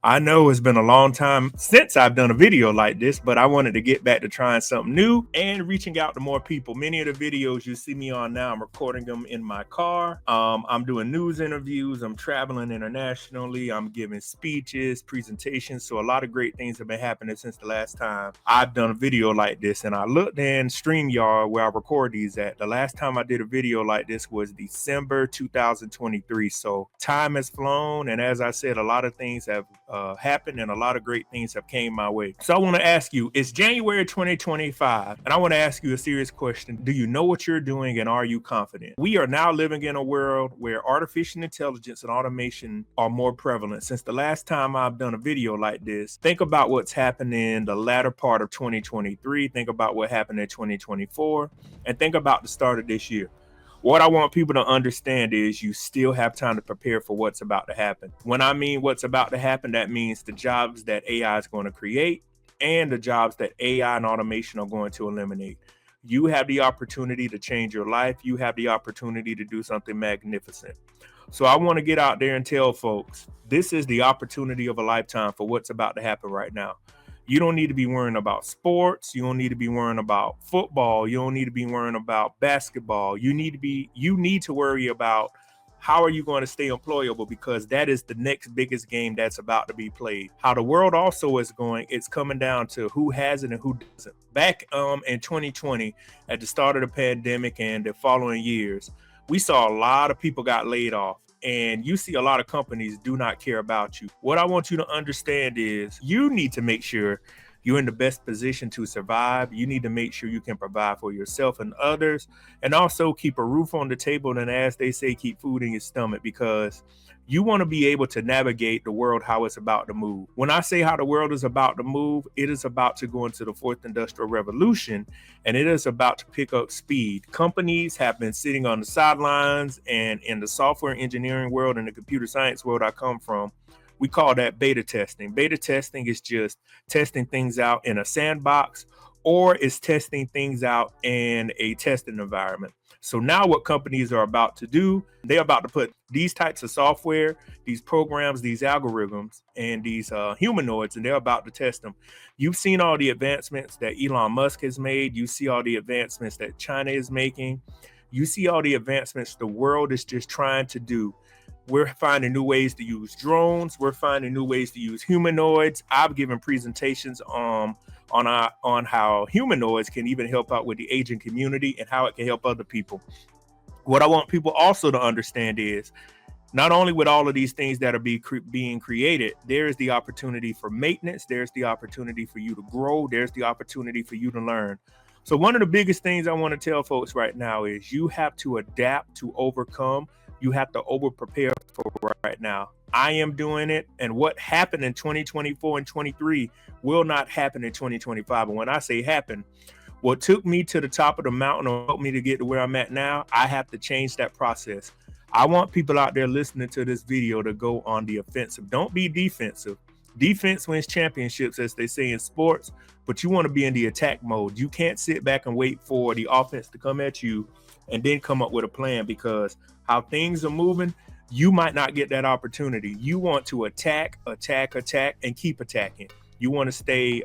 I know it's been a long time since I've done a video like this, but I wanted to get back to trying something new and reaching out to more people. Many of the videos you see me on now, I'm recording them in my car. I'm doing news interviews. I'm traveling internationally. I'm giving speeches, presentations. So a lot of great things have been happening since the last time I've done a video like this. And I looked in StreamYard where I record these at. The last time I did a video like this was December 2023. So time has flown. And as I said, a lot of things have happened and a lot of great things have came my way. So I want to ask you, it's January 2025 and I want to ask you a serious question. Do you know what you're doing and are you confident? We are now living in a world where artificial intelligence and automation are more prevalent. Since the last time I've done a video like this, think about what's happened in the latter part of 2023. Think about what happened in 2024 and think about the start of this year. What I want people to understand is you still have time to prepare for what's about to happen. When I mean what's about to happen, that means the jobs that AI is going to create and the jobs that AI and automation are going to eliminate. You have the opportunity to change your life. You have the opportunity to do something magnificent. So I want to get out there and tell folks, this is the opportunity of a lifetime for what's about to happen right now. You don't need to be worrying about sports. You don't need to be worrying about football. You don't need to be worrying about basketball. You need to worry about how are you going to stay employable, because that is the next biggest game that's about to be played. How the world also is going, it's coming down to who has it and who doesn't. Back in 2020, at the start of the pandemic and the following years, we saw a lot of people got laid off. And you see a lot of companies do not care about you. What I want you to understand is you need to make sure you're in the best position to survive. You need to make sure you can provide for yourself and others, and also keep a roof on the table. And as they say, keep food in your stomach, because you want to be able to navigate the world, how it's about to move. When I say how the world is about to move, it is about to go into the fourth industrial revolution, and it is about to pick up speed. Companies have been sitting on the sidelines, and in the software engineering world and the computer science world I come from, we call that beta testing. Beta testing is just testing things out in a sandbox, or it's testing things out in a testing environment. So now what companies are about to do, they're about to put these types of software, these programs, these algorithms, and these humanoids, and they're about to test them. You've seen all the advancements that Elon Musk has made. You see all the advancements that China is making. You see all the advancements the world is just trying to do. We're finding new ways to use drones. We're finding new ways to use humanoids. I've given presentations on how humanoids can even help out with the aging community and how it can help other people. What I want people also to understand is not only with all of these things that are being created, there is the opportunity for maintenance. There's the opportunity for you to grow. There's the opportunity for you to learn. So one of the biggest things I want to tell folks right now is you have to adapt to overcome. You have to over prepare for right now. I am doing it. And what happened in 2024 and 23 will not happen in 2025. And when I say happen, what took me to the top of the mountain or helped me to get to where I'm at now, I have to change that process. I want people out there listening to this video to go on the offensive. Don't be defensive. Defense wins championships, as they say in sports, but you want to be in the attack mode. You can't sit back and wait for the offense to come at you and then come up with a plan, because how things are moving, you might not get that opportunity. You want to attack, and keep attacking. You want to stay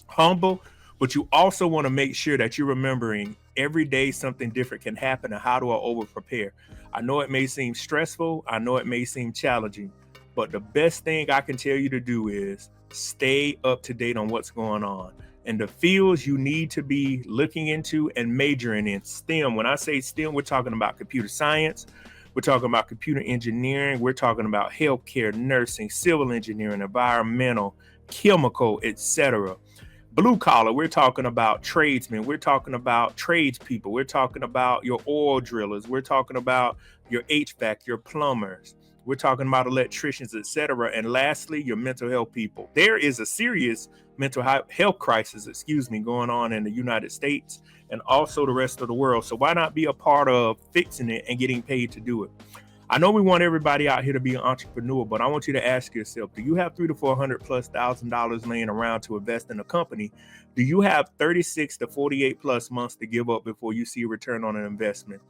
humble, but you also want to make sure that you're remembering every day something different can happen, and how do I over prepare? I know it may seem stressful. I know it may seem challenging, but the best thing I can tell you to do is stay up to date on what's going on. And the fields you need to be looking into and majoring in STEM. When I say STEM, we're talking about computer science. We're talking about computer engineering. We're talking about healthcare, nursing, civil engineering, environmental, chemical, etc. Blue collar, we're talking about tradesmen. We're talking about tradespeople. We're talking about your oil drillers. We're talking about your HVAC, your plumbers. We're talking about electricians, etc. And lastly, your mental health people. There is a serious mental health crisis, going on in the United States and also the rest of the world. So why not be a part of fixing it and getting paid to do it? I know we want everybody out here to be an entrepreneur, but I want you to ask yourself, do you have $300,000 to $400,000+ laying around to invest in a company? Do you have 36 to 48+ months to give up before you see a return on an investment?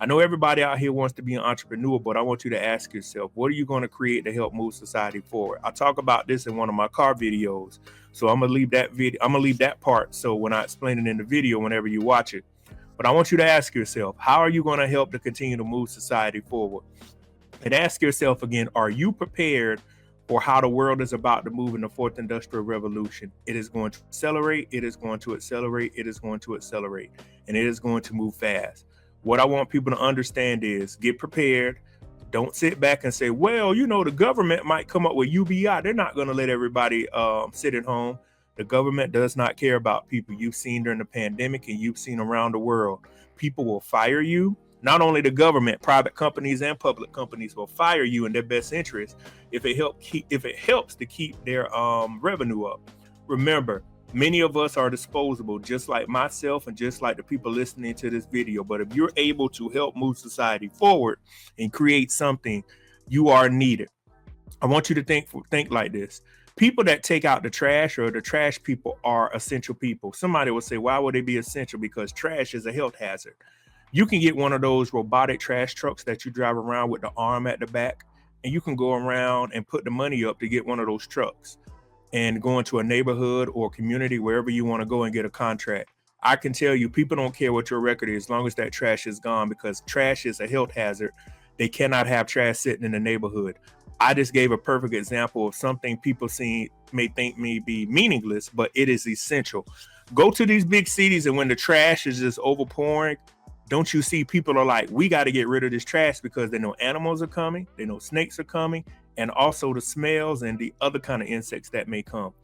I know everybody out here wants to be an entrepreneur, but I want you to ask yourself, what are you going to create to help move society forward? I talk about this in one of my car videos. So I'm going to leave that video. I'm going to leave that part. So when I explain it in the video, whenever you watch it, but I want you to ask yourself, how are you going to help to continue to move society forward? And ask yourself again, are you prepared for how the world is about to move in the fourth industrial revolution? It is going to accelerate. It is going to accelerate. It is going to accelerate. And it is going to move fast. What I want people to understand is get prepared. Don't sit back and say, well, you know, the government might come up with UBI. They're not going to let everybody sit at home. The government does not care about people. You've seen during the pandemic and you've seen around the world. People will fire you. Not only the government, private companies and public companies will fire you in their best interest if it helps to keep their revenue up. Remember, many of us are disposable, just like myself and just like the people listening to this video. But if you're able to help move society forward and create something, you are needed. I want you to think like this. People that take out the trash or the trash people are essential people. Somebody will say, why would they be essential? Because trash is a health hazard. You can get one of those robotic trash trucks that you drive around with the arm at the back, and you can go around and put the money up to get one of those trucks and go into a neighborhood or community, wherever you want to go, and get a contract. I can tell you, people don't care what your record is as long as that trash is gone, because trash is a health hazard. They cannot have trash sitting in the neighborhood. I just gave a perfect example of something people may think may be meaningless, but it is essential. Go to these big cities, and when the trash is just overpouring, don't you see people are like, we got to get rid of this trash, because they know animals are coming, they know snakes are coming, and also the smells and the other kind of insects that may come.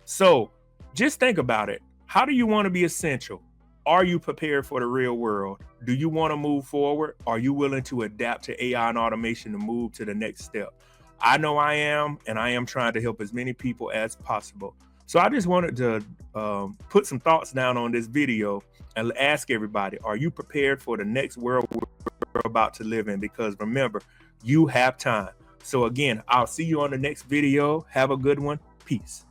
So just think about it. How do you want to be essential? Are you prepared for the real world? Do you want to move forward? Are you willing to adapt to AI and automation to move to the next step? I know I am, and I am trying to help as many people as possible. So I just wanted to put some thoughts down on this video and ask everybody, are you prepared for the next world we're about to live in? Because remember, you have time. So again, I'll see you on the next video. Have a good one. Peace.